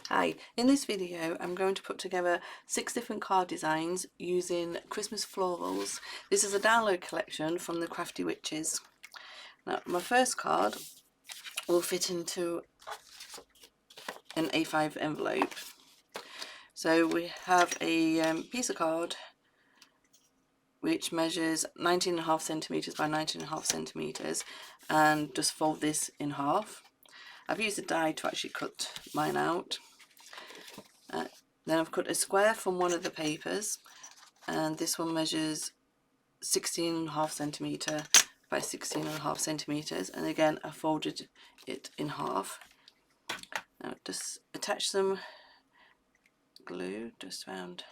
Hi, in this video I'm going to put together 6 different card designs using Christmas florals. This is a download collection from the Crafty Witches. Now my first card will fit into an A5 envelope. So we have a piece of card which measures 19.5 centimeters by 19.5 centimeters, and just fold this in half. I've used a die to actually cut mine out. Then I've cut a square from one of the papers, and this one measures 16.5 centimeter by 16.5 centimeters, and again I folded it in half. Now just attach some glue just around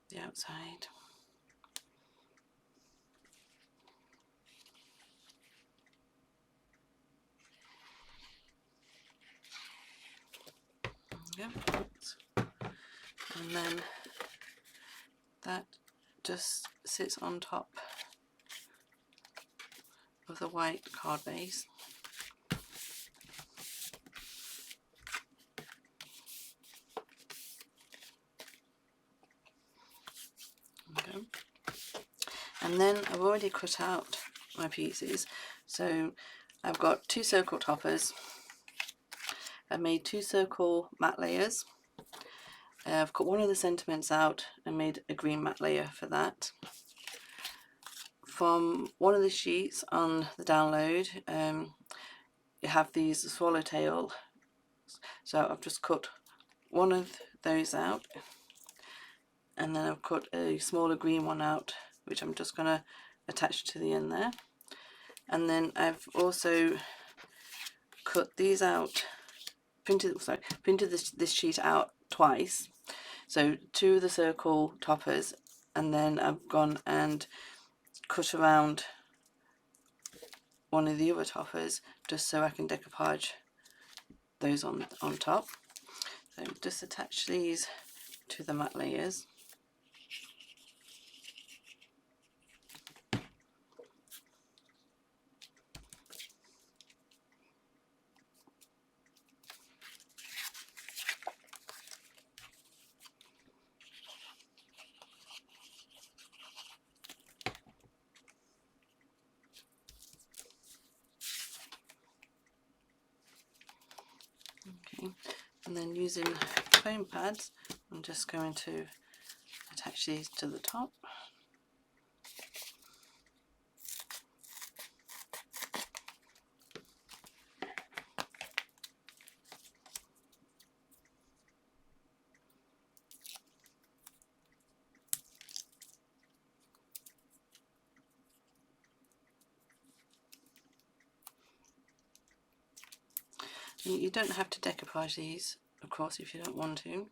the outside. Yep. And then that just sits on top of the white card base. Okay. And then I've already cut out my pieces, so I've got 2 circle toppers. I've made 2 circle matte layers. I've cut one of the sentiments out and made a green matte layer for that. From one of the sheets on the download, you have these swallowtail, so I've just cut one of those out, and then I've cut a smaller green one out, which I'm just going to attach to the end there. And then I've also cut these out, printed this sheet out twice, so 2 of the circle toppers, and then I've gone and cut around one of the other toppers just so I can decoupage those on top. So just attach these to the matte layers. Okay, and then using foam pads, I'm just going to attach these to the top. You don't have to decoupage these, of course, if you don't want to.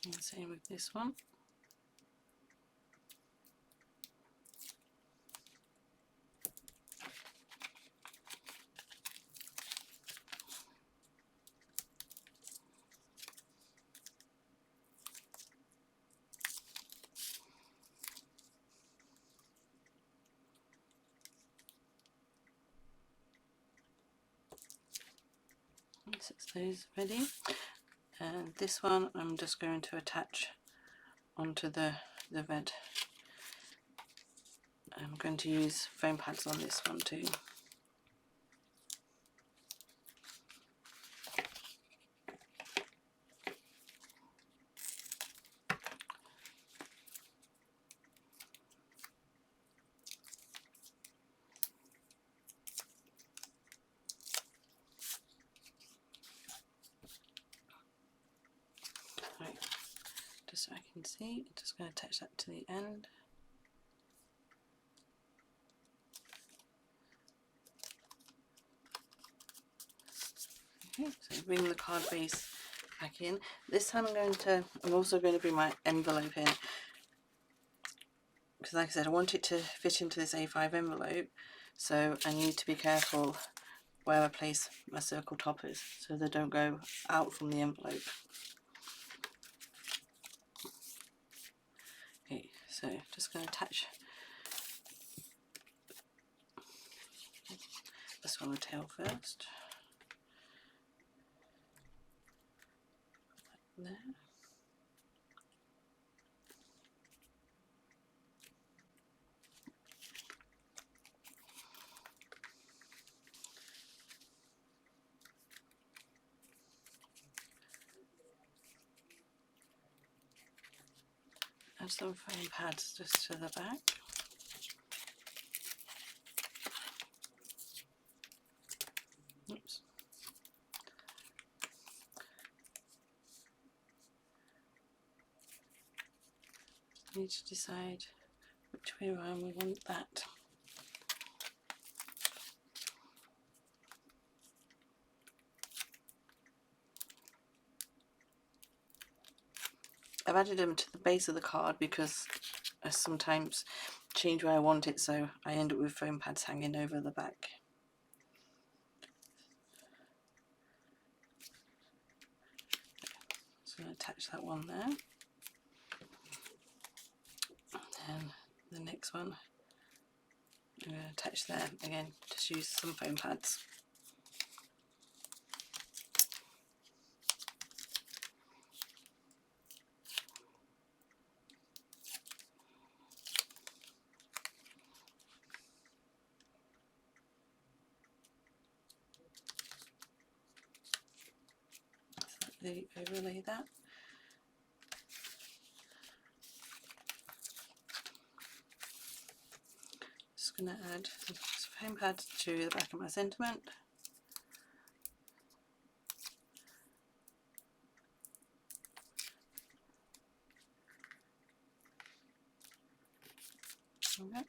And same with this one. Once it's those ready, and this one I'm just going to attach onto the red. I'm going to use foam pads on this one too. so I can see. I'm just going to attach that to the end. Okay, so bring the card base back in. This time I'm also going to bring my envelope in, because like I said, I want it to fit into this A5 envelope, so I need to be careful where I place my circle toppers so they don't go out from the envelope. Okay, so just going to attach this on the tail first. There. Add some foam pads just to the back. Oops. Need to decide which way around we want that. I've added them to the base of the card because I sometimes change where I want it, so I end up with foam pads hanging over the back. So I'm going to attach that one there. And the next one I'm going to attach there. Again, just use some foam pads. Slightly overlay that. Just going to add some foam pads to the back of my sentiment. Okay.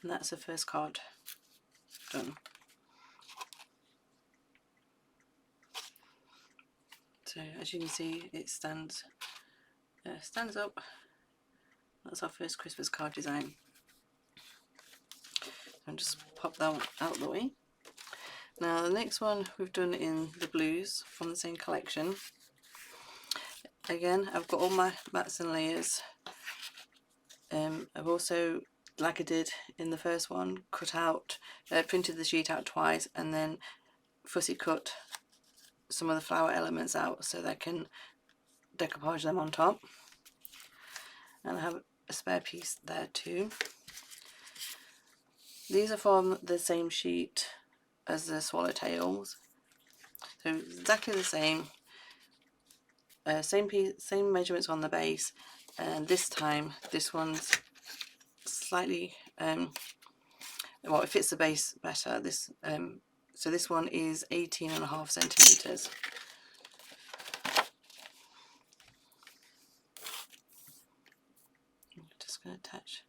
And that's the first card done. So as you can see, it stands up. That's our first Christmas card design. I'll just pop that one out the way. Now the next one we've done in the blues from the same collection. Again, I've got all my mats and layers. I've also, like I did in the first one, printed the sheet out twice and then fussy cut some of the flower elements out so that I can decoupage them on top. And I have a spare piece there too. These are from the same sheet as the swallowtails, so exactly the same. Same measurements on the base, and this time this one's slightly well, it fits the base better. So this one is 18.5 centimeters. I'm just going to attach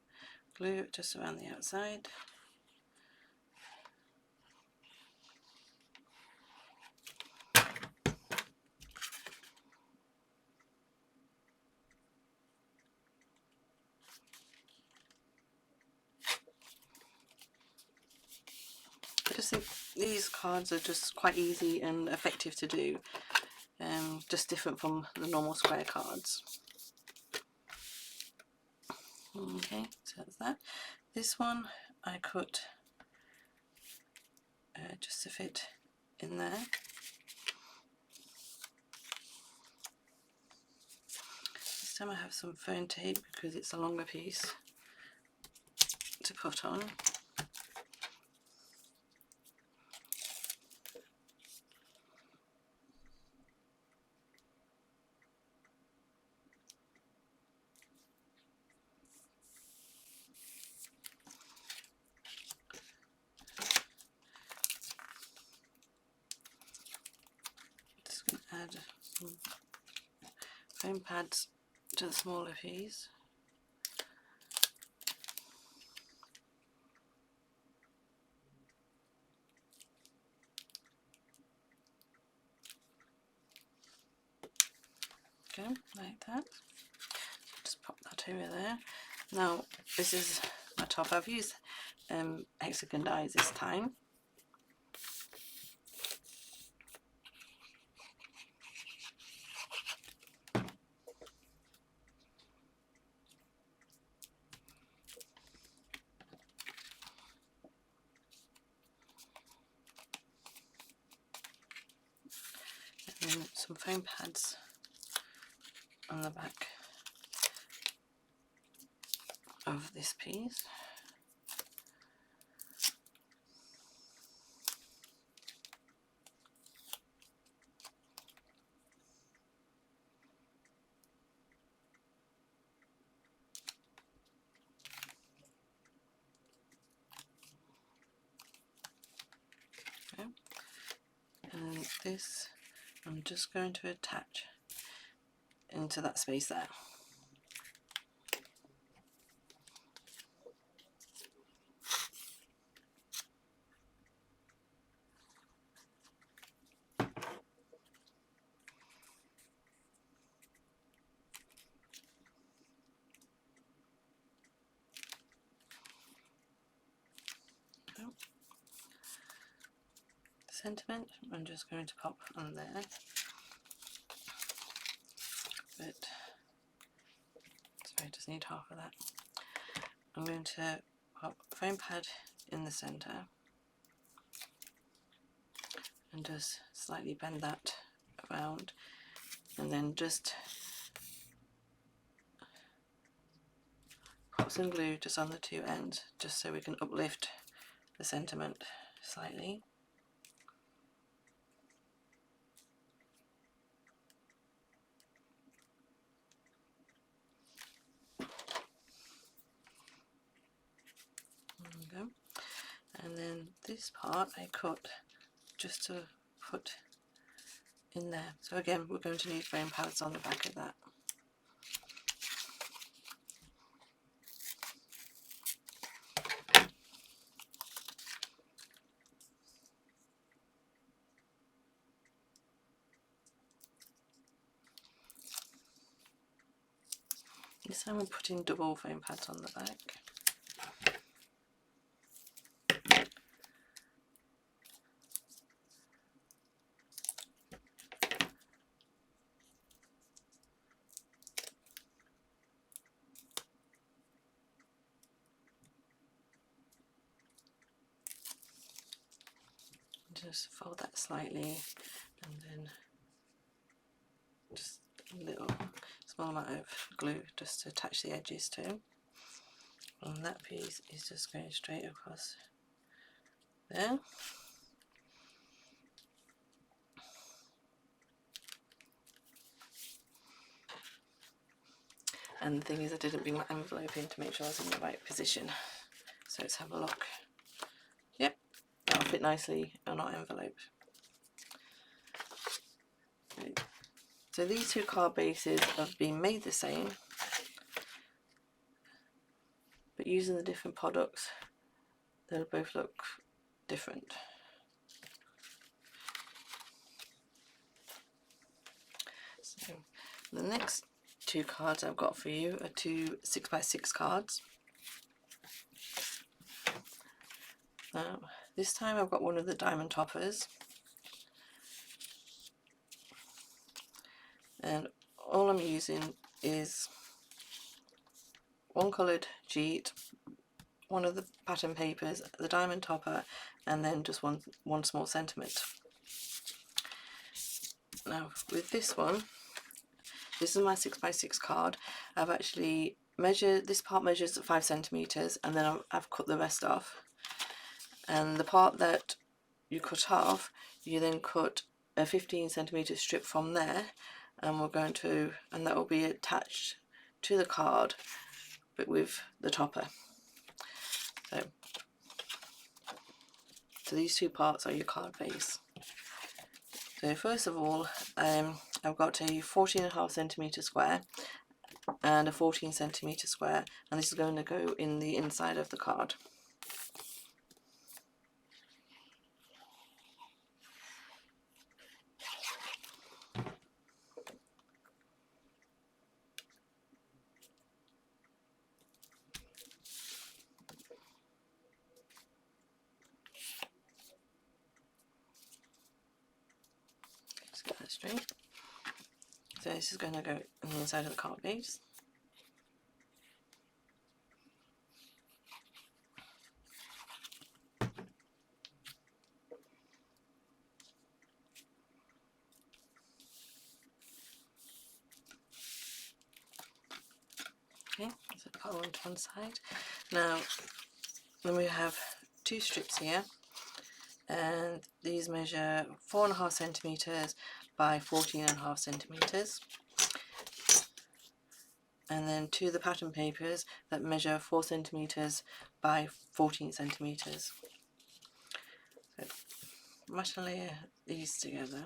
glue just around the outside. I just think these cards are just quite easy and effective to do, just different from the normal square cards. Okay, so that's that. This one I cut just to fit in there. This time I have some foam tape because it's a longer piece to put on. Just going to add some foam pads to the smaller piece. Okay, like that. Just pop that over there. Now this is my top. I've used hexagon dies this time. And then some foam pads on the back of this piece. Okay. And this I'm just going to attach into that space there. Sentiment I'm just going to pop on there, but sorry, I just need half of that. I'm going to pop foam pad in the center and just slightly bend that around, and then just pop some glue just on the two ends, just so we can uplift the sentiment slightly. There we go. And then this part I cut just to put in there. So again, we're going to need foam pads on the back of that. This time I'm putting double foam pads on the back. Just fold that slightly, and then just a little small amount of glue just to attach the edges to. And that piece is just going straight across there. And the thing is, I didn't bring my envelope in to make sure I was in the right position. So let's have a look. Yep, that'll fit nicely on our envelope. Right. So these two card bases have been made the same, but using the different products, they'll both look different. So the next two cards I've got for you are two 6x6 cards. Now this time I've got one of the diamond toppers, and all I'm using is one coloured sheet, one of the pattern papers, the diamond topper, and then just one small sentiment. Now with this one, this is my 6x6 card. I've actually measured, this part measures 5 centimeters, and then I've cut the rest off. And the part that you cut off, you then cut a 15 centimeter strip from there, and and that will be attached to the card, but with the topper. So these two parts are your card base. So first of all, I've got a 14.5 centimeter square, and a 14cm square, and this is going to go in the inside of the card. Let's get that straight. So this is going to go on the inside of the card base. Okay, so the card to one side. Now, then we have two strips here, and these measure 4.5cm by 14.5cm. And then two of the pattern papers that measure 4cm by 14cm. So I'm going to layer these together.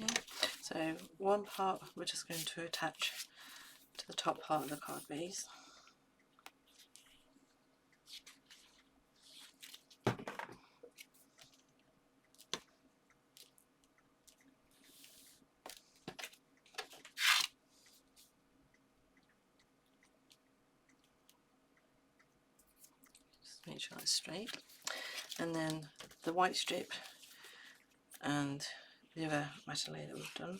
Okay, so one part we're just going to attach to the top part of the card base. Just make sure it's straight. And then the white strip and the other metal layer that we've done.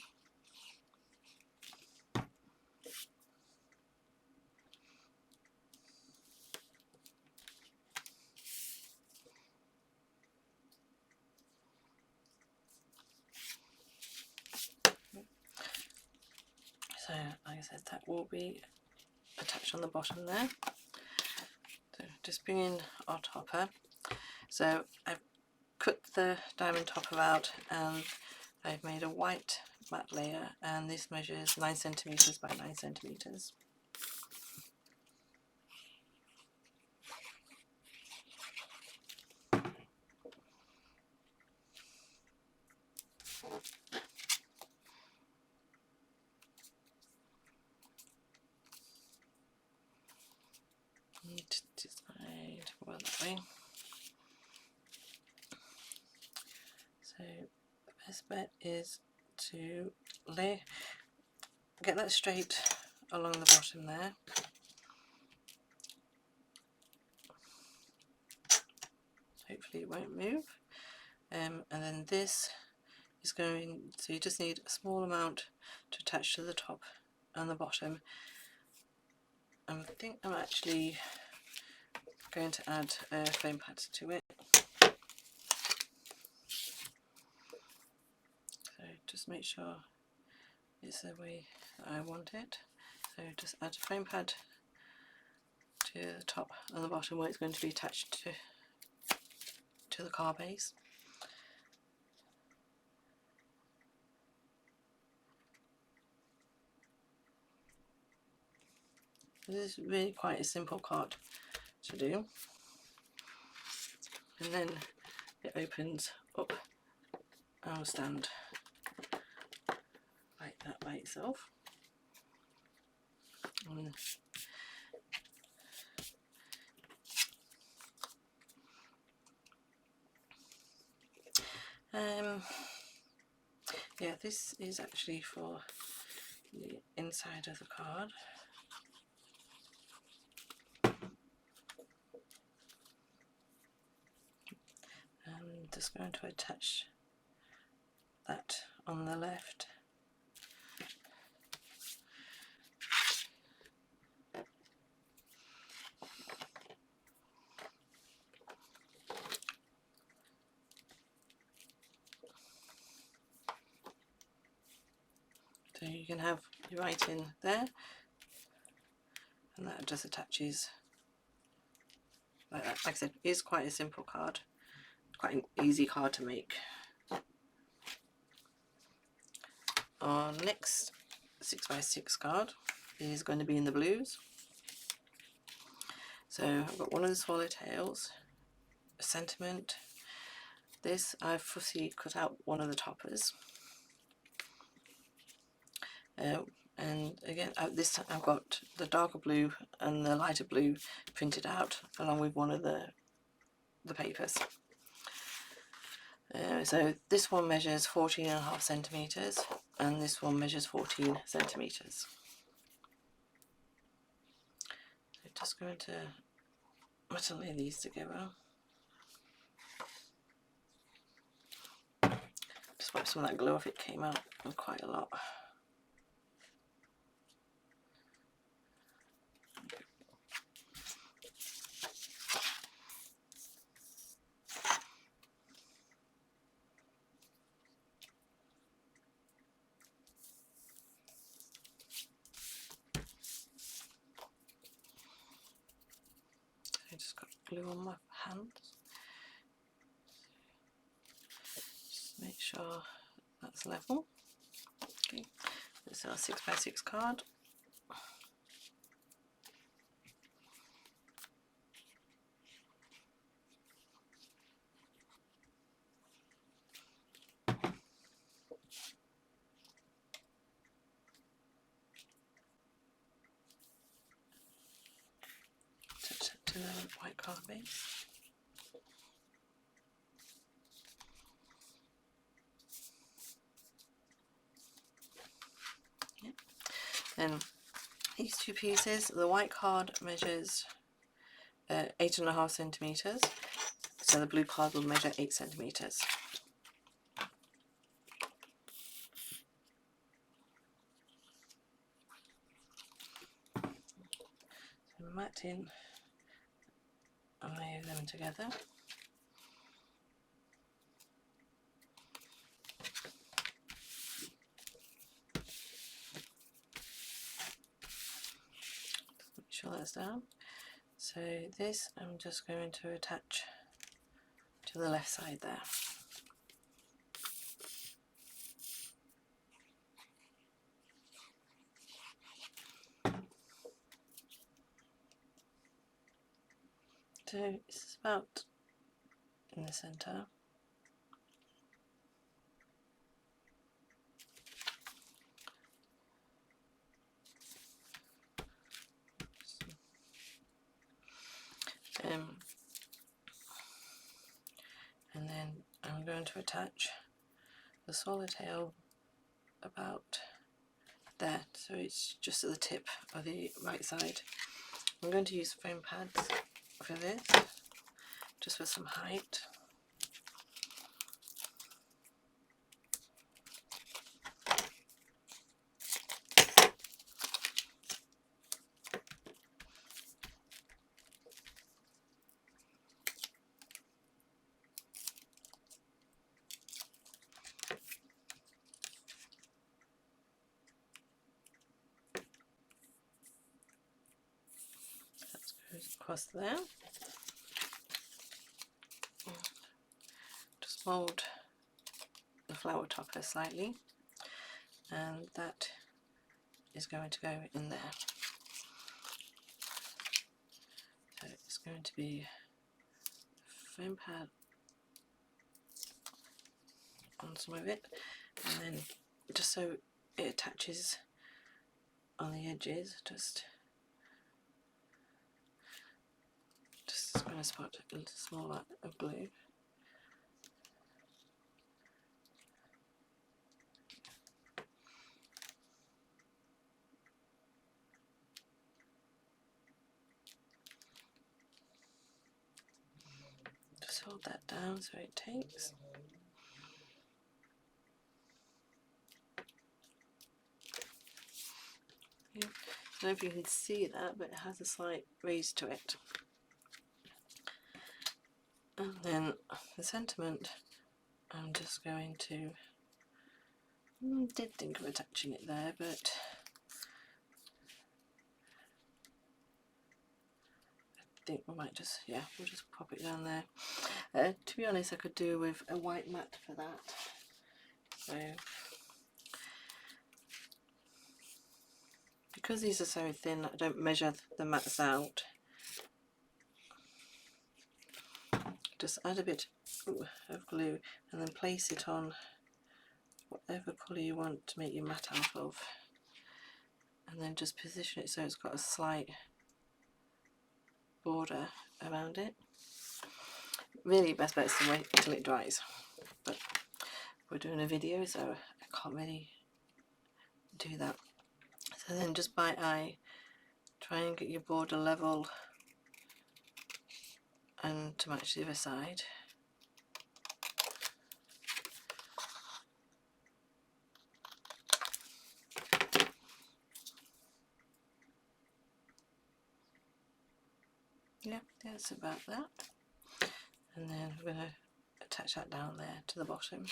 So, like I said, that will be attached on the bottom there. So just bring in our topper. So I've cut the diamond topper out and I've made a white matte layer, and this measures 9cm by 9cm. Need to decide well that way. So the best bet is to get that straight along the bottom there. Hopefully it won't move. And then this is going, so you just need a small amount to attach to the top and the bottom. I think I'm actually going to add a foam pad to it. So just make sure it's the way I want it. So just add a foam pad to the top and the bottom where it's going to be attached to the card base. This is really quite a simple card to do, and then it opens up and will stand like that by itself. Yeah, this is actually for the inside of the card. I'm just going to attach that on the left. can have your writing there, and that just attaches like that. Like I said, it is quite a simple card, quite an easy card to make. Our next 6x6 card is going to be in the blues. So I've got one of the swallowtails, a sentiment. This I've fussy cut out one of the toppers. And again, this time I've got the darker blue and the lighter blue printed out along with one of the papers. So this one measures 14.5 centimetres and this one measures 14 centimetres. So just going to metal lay these together. Just wipe some of that glue off, it came out quite a lot. I just got glue on my hands. Just make sure that's level. Okay, this is our 6x6 card. To the white card base. Yep. Then these two pieces, the white card measures 8.5 centimetres, so the blue card will measure 8 centimetres. So mat in and lay them together. Make sure that's down. So this I'm just going to attach to the left side there. So it's about in the centre. And then I'm going to attach the swallowtail about there, so it's just at the tip of the right side. I'm going to use foam pads for this, just for some height. Across there. Just mould the flower topper slightly, and that is going to go in there. So it's going to be a foam pad on some of it, and then just so it attaches on the edges, just going to spot a little small amount of glue. Just hold that down so it takes. Yeah. I don't know if you can see that, but it has a slight raise to it. And then the sentiment, I'm just going to Did think of attaching it there, but I think we might just, yeah, we'll just pop it down there. To be honest, I could do with a white mat for that. So because these are so thin, I don't measure the mats out. Just add a bit of glue and then place it on whatever colour you want to make your mat out of, and then just position it so it's got a slight border around it. Really best bet is to wait till it dries, but we're doing a video so I can't really do that. So then just by eye try and get your border level and to match the other side. Yeah, that's about that. And then we're going to attach that down there to the bottom.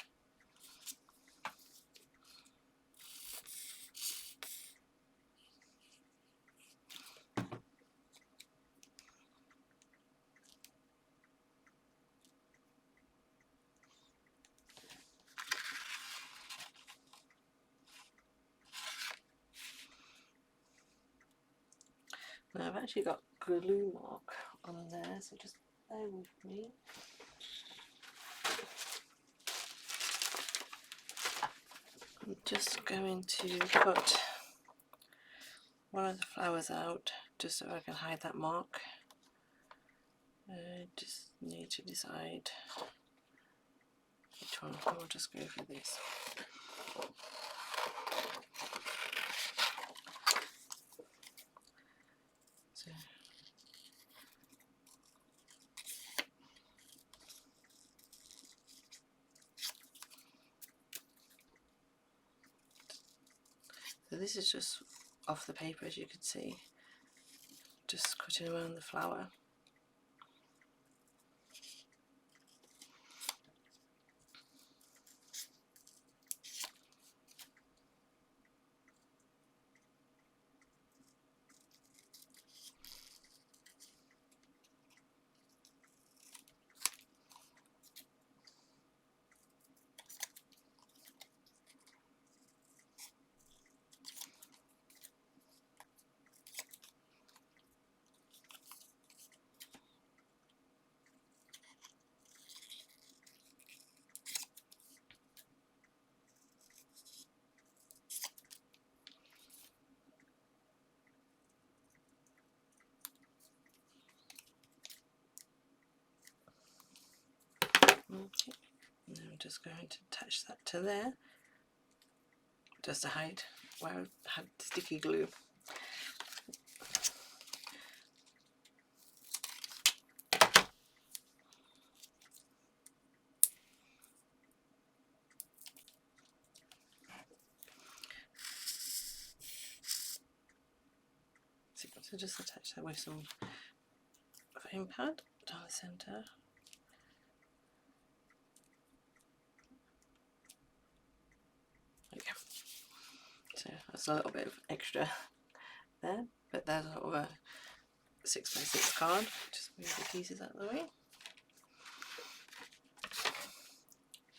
Now I've actually got glue mark on there, so just bear with me. I'm just going to cut one of the flowers out just so I can hide that mark. I just need to decide which one. I'll just go for this. So this is just off the paper, as you can see, just cutting around the flower. Okay, and I'm just going to attach that to there, just to hide where I had sticky glue. So just attach that with some foam pad down the centre. There we go. So that's a little bit of extra there, but there's sort of a 6x6 card. Just move the pieces out of the way.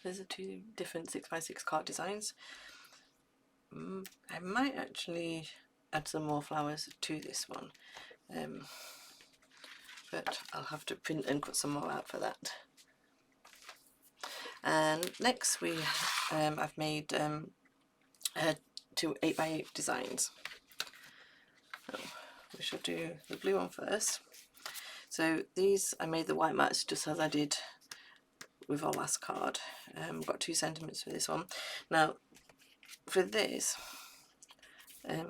There's the two different 6x6 card designs. I might actually add some more flowers to this one, but I'll have to print and cut some more out for that. And next I've made two 8x8 designs. So we should do the blue one first. So these, I made the white mats just as I did with our last card. Got 2 centimeters for this one. Now for this,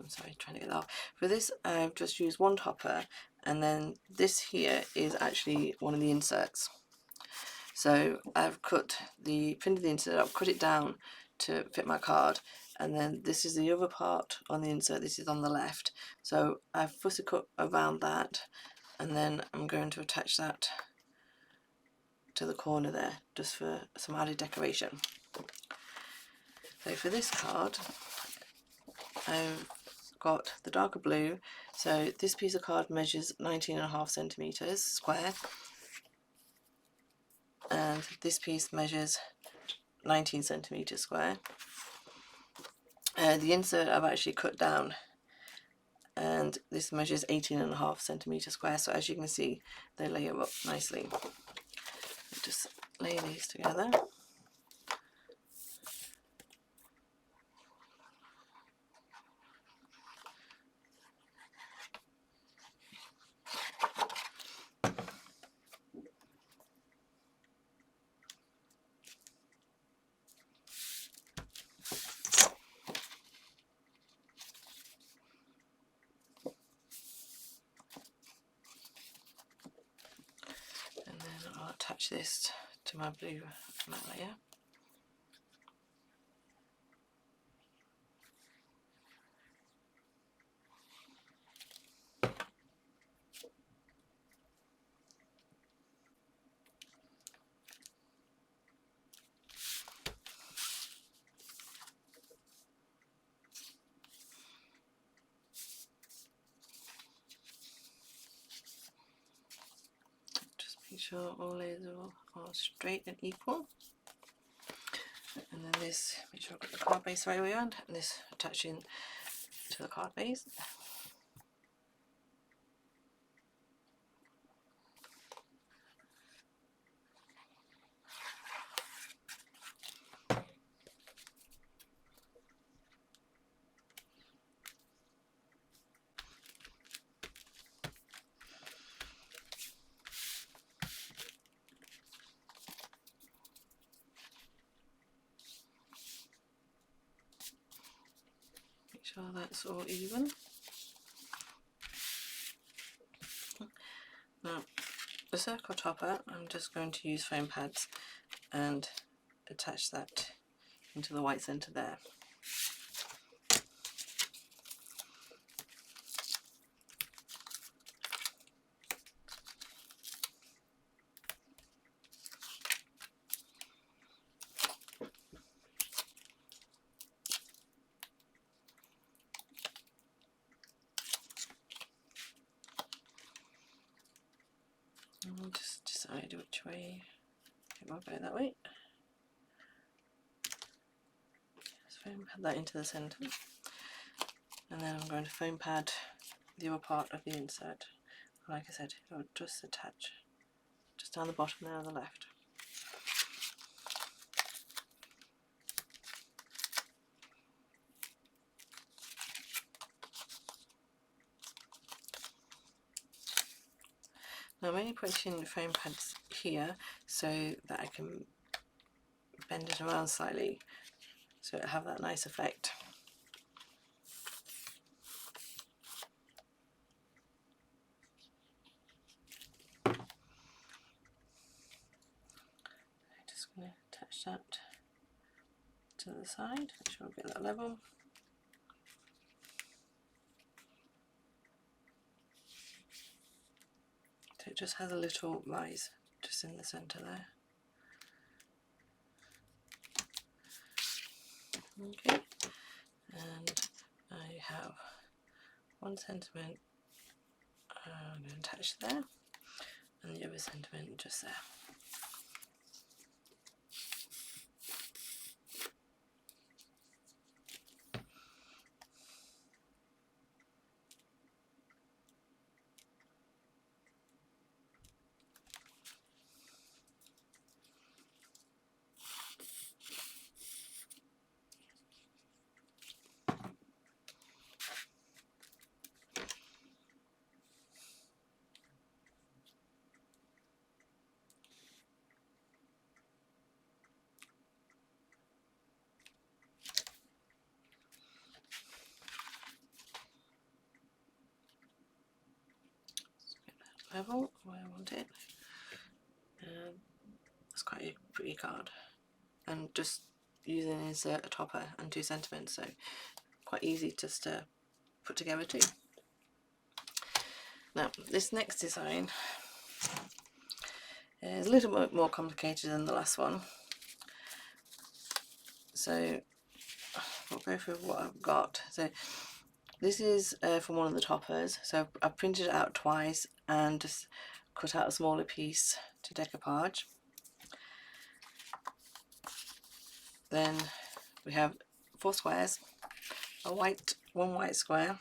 sorry, trying to get that off. For this, I've just used one topper, and then this here is actually one of the inserts. So I've printed the insert up, cut it down to fit my card, and then this is the other part on the insert. This is on the left. So I've fussy cut around that, and then I'm going to attach that to the corner there, just for some added decoration. So for this card, I've got the darker blue. So this piece of card measures 19.5 centimeters square, and this piece measures 19 centimeters square. The insert I've actually cut down, and this measures 18.5 centimeters square. So as you can see, they layer up nicely. Just lay these together. And then I'll attach this to my blue matte layer. Make sure all layers are straight and equal. And then this, make sure I've got the card base the right way around, and this attaching to the card base. Make sure that's all even. Now, the circle topper, I'm just going to use foam pads and attach that into the white centre there. I'll just decide which way it will go that way. Just foam pad that into the centre, and then I'm going to foam pad the other part of the insert. Like I said, it will just attach just down the bottom there on the left. Now I'm only putting foam pads here so that I can bend it around slightly so it'll have that nice effect. I'm just going to attach that to the side, make sure I get that level. So it just has a little rise just in the centre there. Okay, and I have 1 centimetre I'm going to attach there, and the other centimetre just there. Level where I want it. It's quite a pretty card, and just using insert a topper and 2 centimetres, so quite easy just to put together too. Now this next design is a little bit more complicated than the last one. So I'll go through what I've got. So this is from one of the toppers. So I've printed it out twice and just cut out a smaller piece to decoupage. Then we have 4 squares, one white square.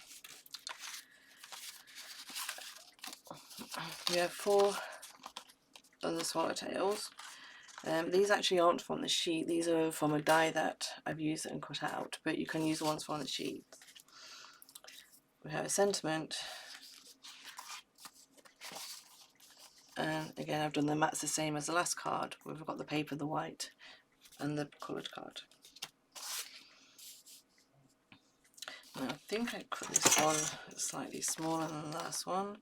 We have 4 of the swallowtails. These actually aren't from the sheet, these are from a die that I've used and cut out, but you can use the ones from the sheet. We have a sentiment, and again I've done the mats the same as the last card. We've got the paper, the white, and the coloured card. Now, I think I cut this one slightly smaller than the last one.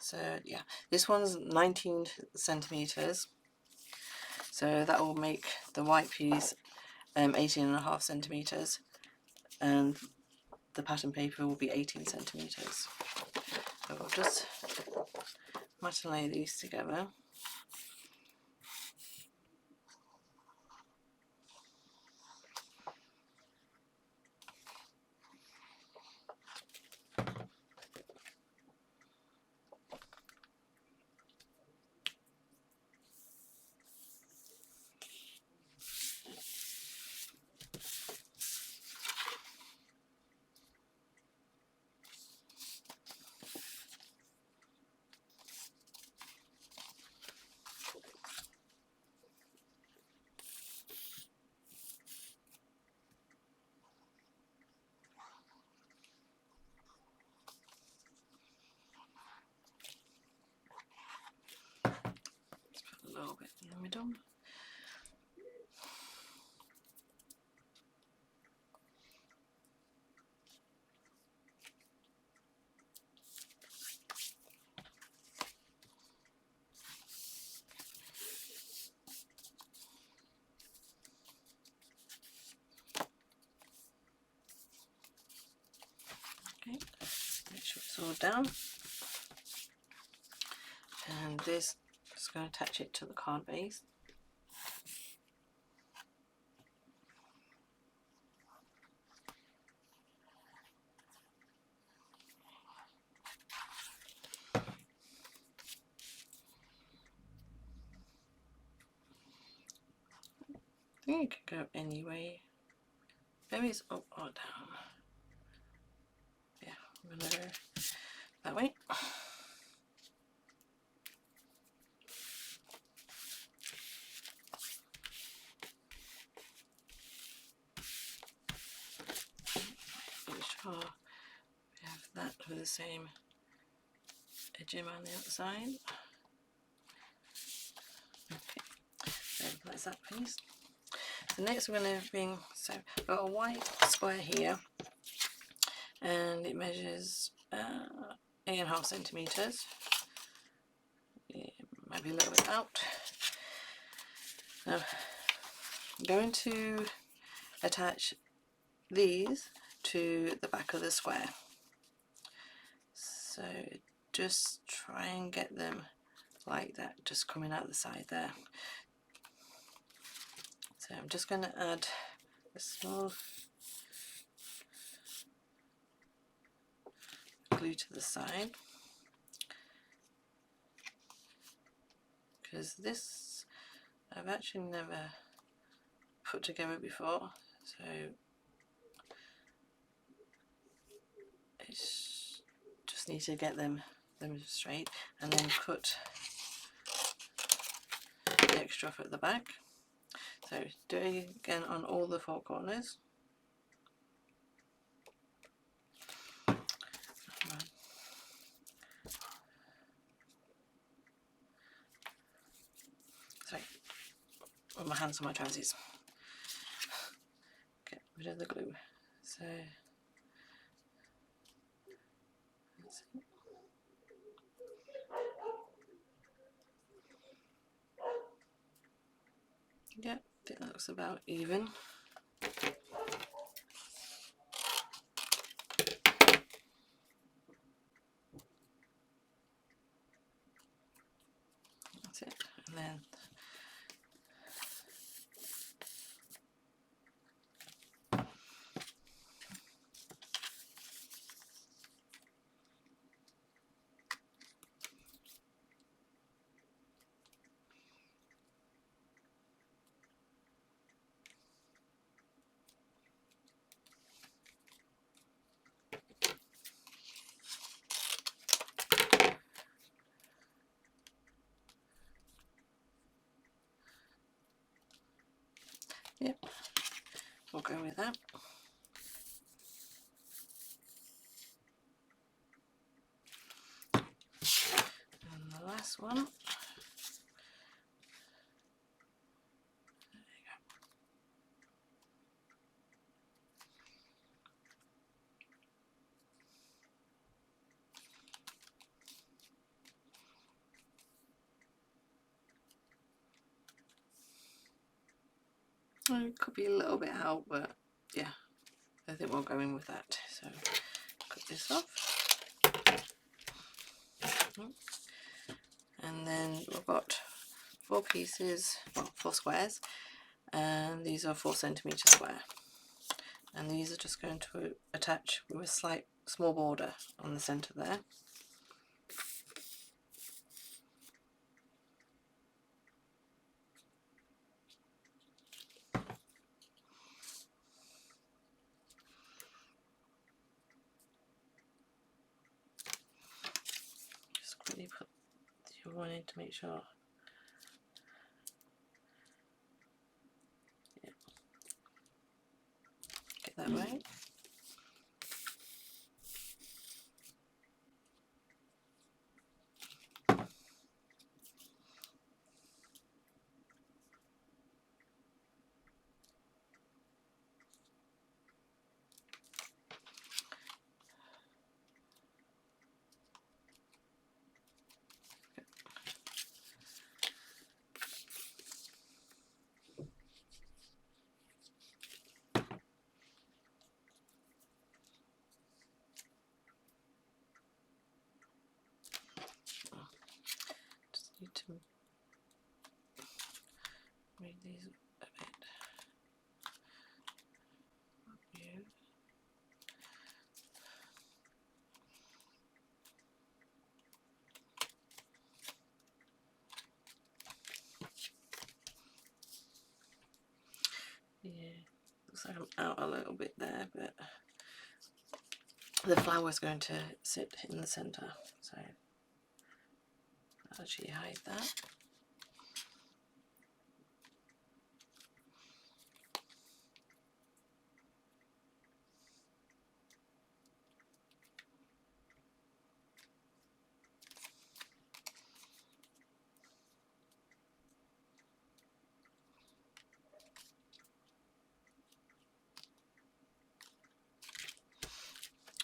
So yeah, this one's 19 centimetres. So that will make the white piece 18.5 centimetres, and the pattern paper will be 18 centimetres. So I'll just lay these together. A little bit in the middle. Okay, make sure it's all down. And this, just going to attach it to the card base. I think it could go any way. Maybe it's up or down. Yeah, I'm going to go that way. Make sure we have that with the same edging on the outside. Okay, so that's that piece. So next we're going to bring, so I've got a white square here, and it measures 8.5 centimetres. Maybe a little bit out. Now I'm going to attach these to the back of the square. So just try and get them like that, just coming out the side there. So I'm just going to add a small glue to the side, because this I've actually never put together before, so it's just need to get them straight, and then cut the extra off at the back. So do it again on all the 4 corners. Sorry, with my hands on my trousers. Get rid of the glue. So that's it. Yeah, I think that looks about even. That's it. And then Yep, we'll go with that. And the last one. It could be a little bit out, but yeah, I think we'll go in with that. So cut this off. And then we've got 4 pieces, well, 4 squares, and these are 4 centimetre square. And these are just going to attach with a slight small border on the centre there. Just quickly put the other one in to make sure. Yeah. Get that right. Just need to make these a bit. Yeah, looks like I'm out a little bit there, but the flower is going to sit in the centre, so I'll actually hide that.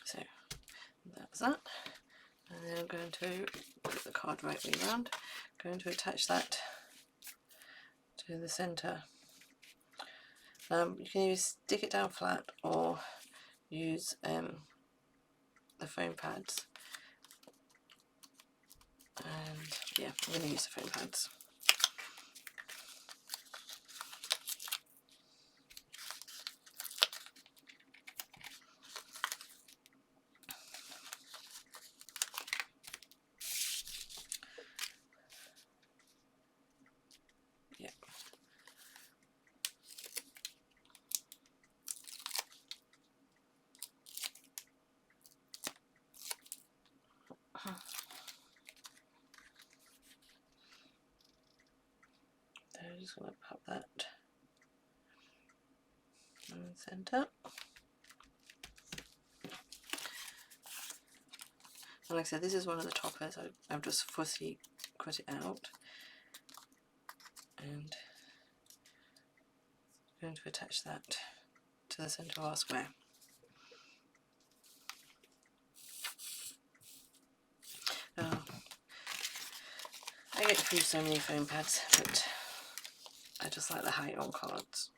So that's that, and then I'm going to put the card right way around. I'm going to attach that to the centre. You can either stick it down flat or use the foam pads. And yeah, I'm going to use the foam pads. Yeah. So I'm just going to pop that in the centre. And like I said, this is one of the toppers. I've just fussy cut it out, and I'm going to attach that to the centre of our square. Oh, I get through so many foam pads, but I just like the height on cards.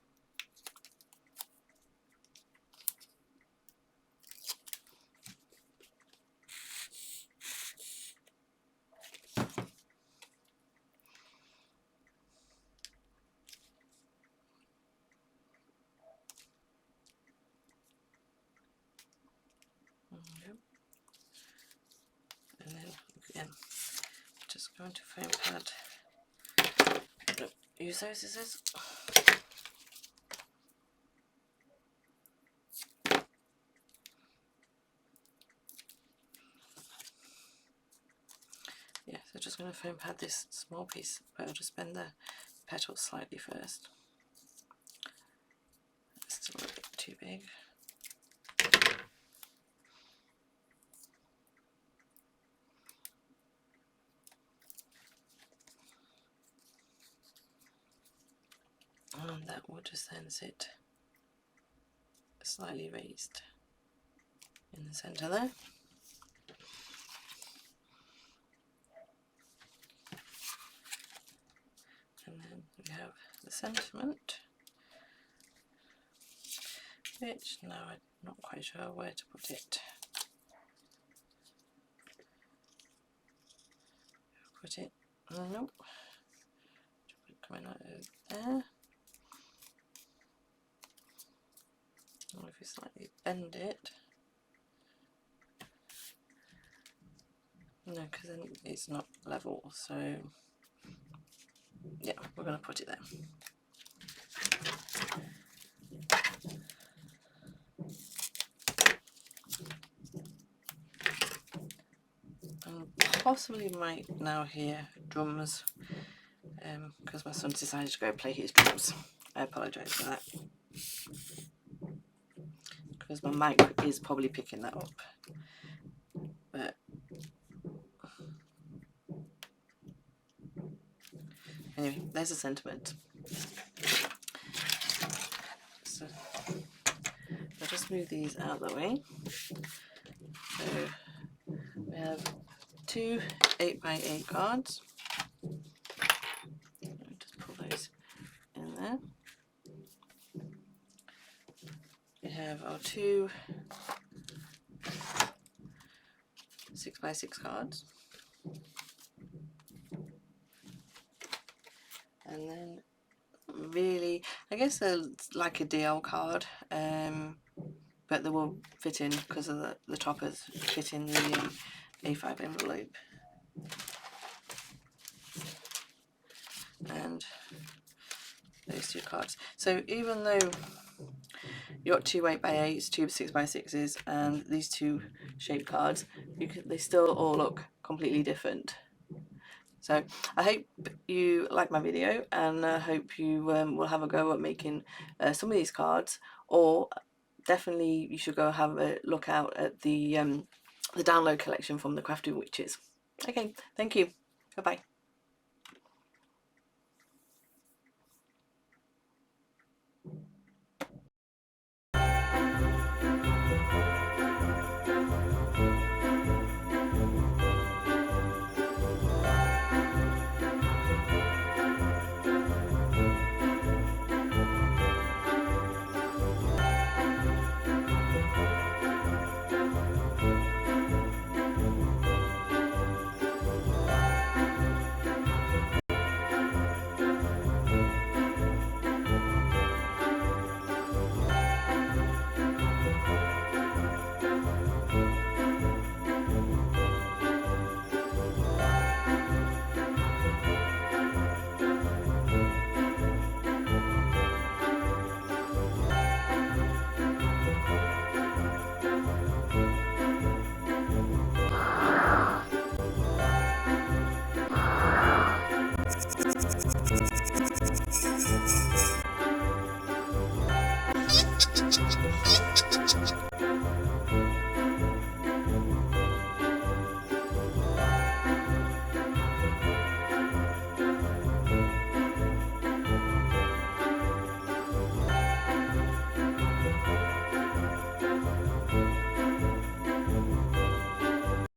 And then again, just going to foam pad. Use those scissors. Yeah, so just going to foam pad this small piece, but I'll just bend the petals slightly first. too big. And that will just then sit slightly raised in the centre there. And then we have the sentiment, which now I'm not quite sure where to put it. Put it, nope, coming out of there. Or if you slightly bend it, no, because then it's not level, so yeah, we're going to put it there. And possibly might now hear drums, because my son decided to go play his drums. I apologise for that, because my mic is probably picking that up. But anyway, there's a sentiment. So I'll just move these out of the way. So we have 2 8x8 cards. Just put those in there. We have our 2 6x6 cards. And then really, I guess they're like a DL card, but they will fit in because of the toppers fit in the A5 envelope. And those 2 cards. So even though you got 2 8x8s, 2 6x6s, and these 2 shape cards, they still all look completely different. So I hope you like my video, and I hope you will have a go at making some of these cards, or definitely you should go have a look out at the download collection from the Crafty Witches. Okay, thank you. Bye bye.